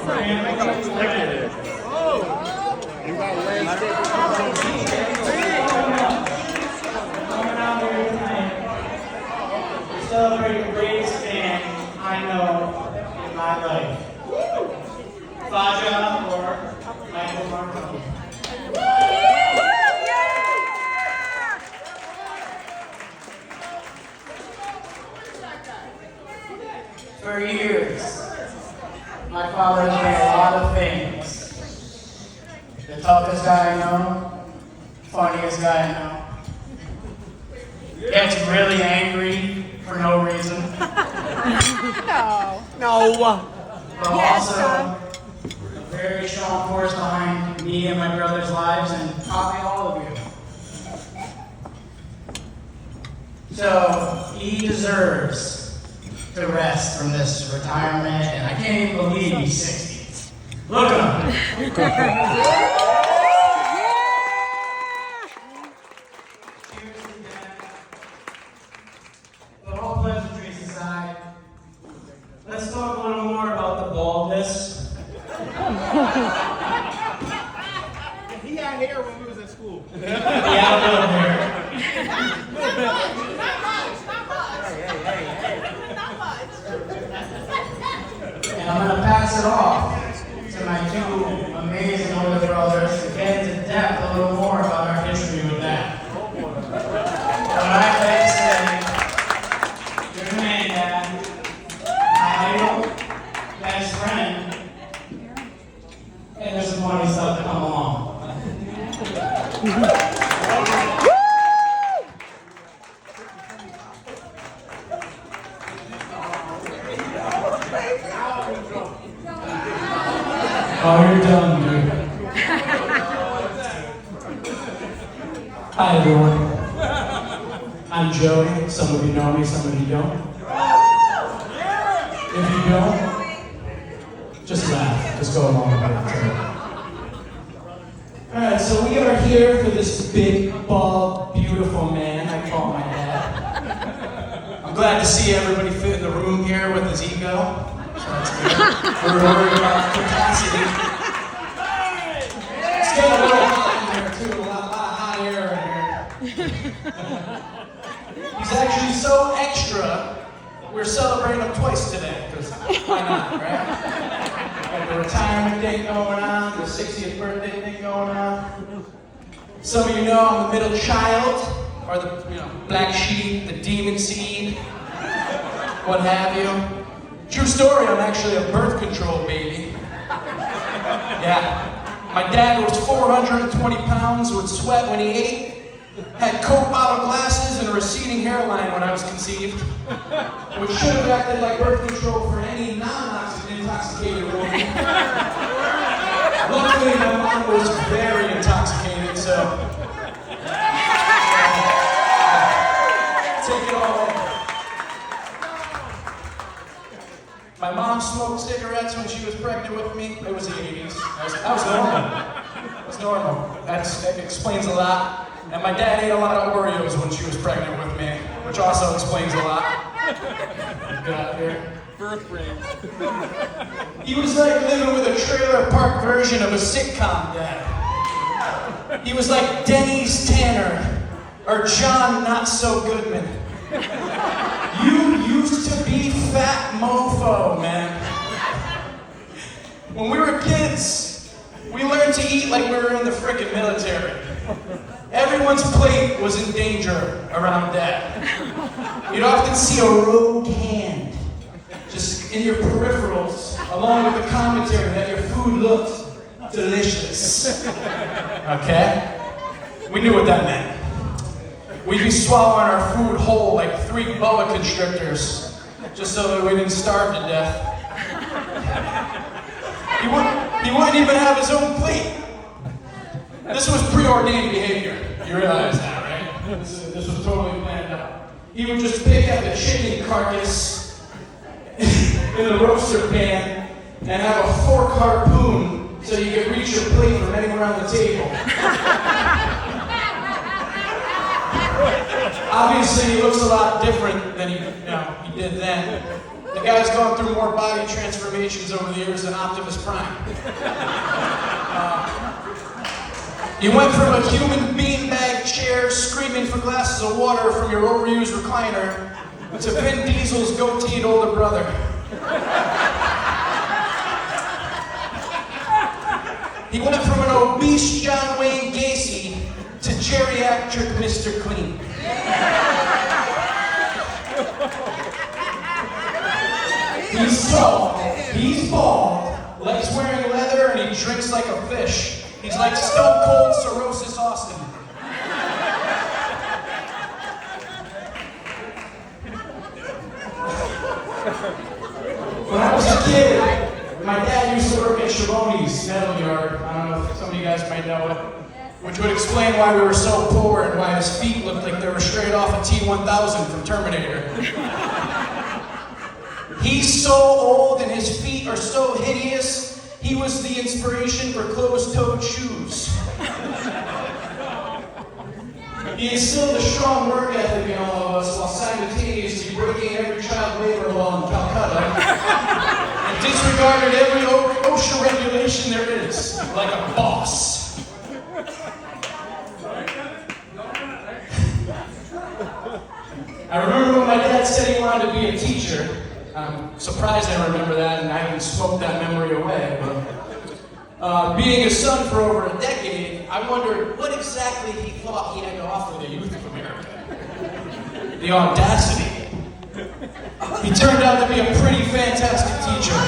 You got landscape. Coming out here tonight to celebrate the greatest band I know in my life. Faja or Michael Martone. For years, my father has been a lot of things. The toughest guy I know, funniest guy I know. Gets really angry for no reason. No. But also a very strong force behind me and my brother's lives and probably all of you. So he deserves to rest from this retirement, and I can't even believe he's 60. Look at him. Cheers to that. But all pleasantries aside, let's talk a little more about the baldness. He had hair when we was at school. Yeah, a little hair. And I'm going to pass it off to my two amazing older brothers to get into depth a little more about our history with that. But I'd like to say, you're the man, Dad, my idol, best friend, and there's some funny stuff to come along. Oh, you're done, dude. Hi, everyone. I'm Joey. Some of you know me, some of you don't. If you don't, just laugh. Just go along with it. Alright, so we are here for this big, bald, beautiful man I call my dad. I'm glad to see everybody fit in the room here with his ego. So that's good. We're worried about capacity. It's getting a little hot in there too, a lot of hot air in here. He's actually so extra, we're celebrating him twice today, because why not, right? Got the retirement thing going on, the 60th birthday thing going on. Some of you know I'm the middle child, or the black sheep, the demon seed, what have you. True story, I'm actually a birth control baby. Yeah. My dad was 420 pounds, would sweat when he ate, had Coke bottle glasses and a receding hairline when I was conceived, which should have acted like birth control for any non-intoxicated woman. Luckily, my mom was very intoxicated, so take it all in. My mom smoked cigarettes when she was pregnant with me. It was the 80s. That was normal. It was normal. That explains a lot. And my dad ate a lot of Oreos when she was pregnant with me, which also explains a lot. Get out here. Birth rate. He was like living with a trailer park version of a sitcom dad. He was like Denny's Tanner or John Not So Goodman. You used to be fat mofo, man. When we were kids, we learned to eat like we were in the frickin' military. Everyone's plate was in danger around Dad. You'd often see a rogue hand just in your peripherals, along with the commentary that your food looked delicious. Okay? We knew what that meant. We'd be swallowing our food whole like 3 boa constrictors, just so that we didn't starve to death. He wouldn't even have his own plate. This was preordained behavior. You realize that, right? This was totally planned out. He would just pick up a chicken carcass in the roaster pan and have a fork harpoon so you could reach your plate from anywhere on the table. Obviously, he looks a lot different than he did then. The guy's gone through more body transformations over the years than Optimus Prime. You went from a human beanbag chair screaming for glasses of water from your overused recliner to Vin Diesel's goateed older brother. He went from an obese John Wayne Gacy to geriatric Mr. Clean. He's tall, he's bald, likes wearing leather, and he drinks like a fish. He's like Stone Cold Cirrhosis Austin. When I was a kid, my dad used to work at Schiavone's metal yard. I don't know if some of you guys might know it. Which would explain why we were so poor and why his feet looked like they were straight off a T-1000 from Terminator. He's so old and his feet are so hideous, he was the inspiration for closed-toed shoes. He instilled a strong work ethic in all of us while simultaneously breaking every child labor law in Calcutta and disregarded every OSHA regulation there is, like a boss. I remember when my dad said he wanted to be a teacher. I'm surprised I remember that, and I haven't smoked that memory away. But being a son for over a decade, I wondered what exactly he thought he had to offer the youth of America. The audacity. He turned out to be a pretty fantastic teacher.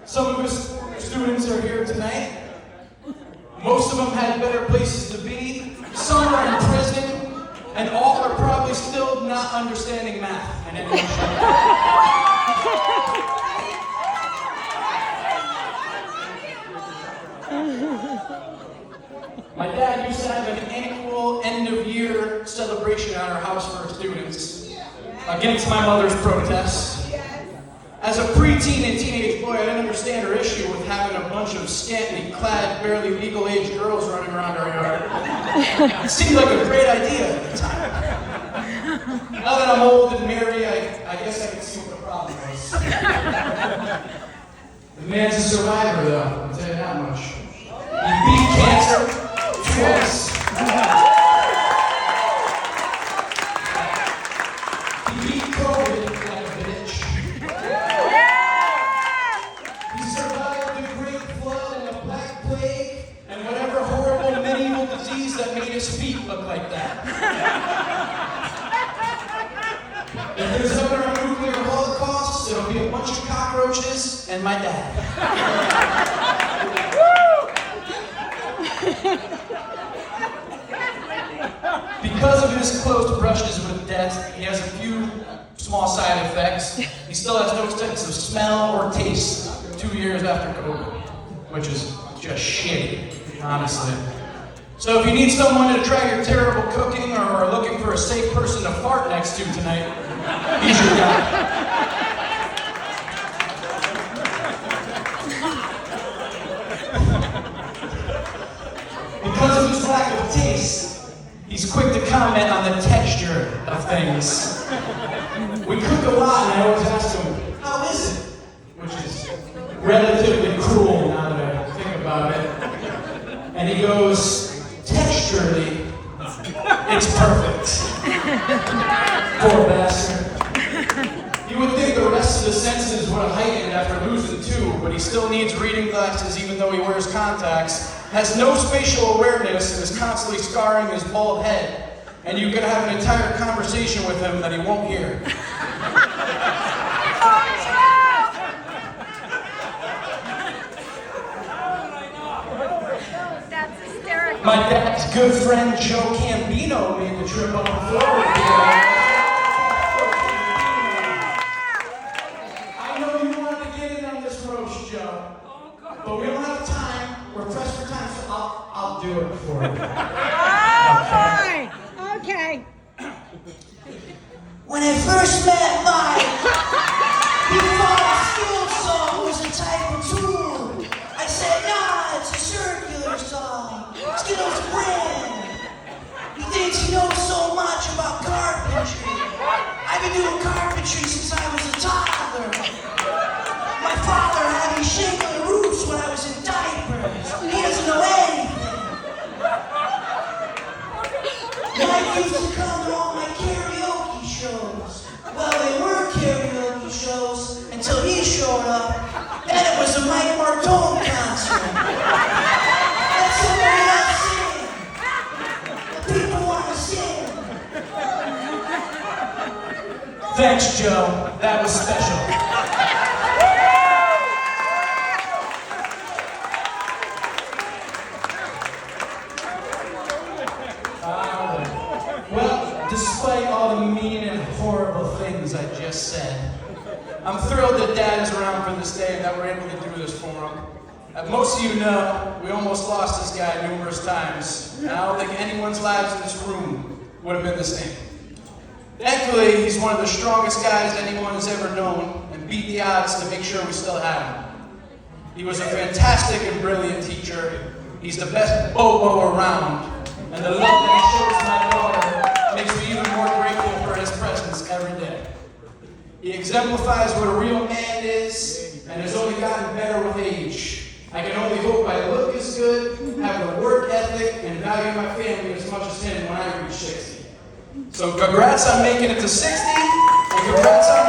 Some of his students are here tonight. Most of them had better places to be. Some are in prison, and all are probably still not understanding math in any shape. My dad used to have an annual end-of-year celebration at our house for students, against my mother's protests. As a preteen and teenage boy, I didn't understand her issue with having a bunch of scantily clad, barely legal age girls running around our yard. It seemed like a great idea at the time. Now that I'm old and married, I guess I can see what the problem is. The man's a survivor, though, I'll tell you that much. He beat cancer twice. He beat COVID like a bitch. He survived the Great Flood and the Black Plague and whatever horrible medieval disease that made his feet look like that. If there's ever a nuclear holocaust, it'll be a bunch of cockroaches and my dad. Because of his close brushes with death, he has a few small side effects. He still has no sense of smell or taste 2 years after COVID, which is just shitty, honestly. So if you need someone to try your terrible cooking or are looking for a safe person to fart next to tonight, he's your guy. Because of his lack of taste, he's quick to comment on the texture of things. We cook a lot, and I always ask him, how is it? Which is relatively cruel now that I think about it. And he goes, texturally, it's perfect. Poor bastard. You would think the rest of the senses would have heightened after losing 2, but he still needs reading glasses even though he wears contacts, has no spatial awareness, and is constantly scarring his bald head. And you can have an entire conversation with him that he won't hear. That's hysterical. My dad's good friend Joe Cambino made the trip up to Florida today. I know you wanted to get in on this roast, Joe, but we don't have time. We're pressed for time, so I'll do it for you. Okay. When I first met Mike, he thought a field song was a type of tune. I said, nah, it's a circular Mike used to come to all my karaoke shows. Well, they were karaoke shows until he showed up. Then it was a Mike Martone concert. Let somebody else sing. The people want to sing. Thanks, Joe. That was special. Well, despite all the mean and horrible things I just said, I'm thrilled that Dad is around for this day and that we're able to do this for him. As most of you know, we almost lost this guy numerous times, and I don't think anyone's lives in this room would have been the same. Thankfully, he's one of the strongest guys anyone has ever known and beat the odds to make sure we still have him. He was a fantastic and brilliant teacher. He's the best bobo around, and the love that he shows my daughter makes me even more grateful for his presence every day. He exemplifies what a real man is and has only gotten better with age. I can only hope I look as good, have the work ethic, and value my family as much as him when I reach 60. So congrats on making it to 60, and congrats on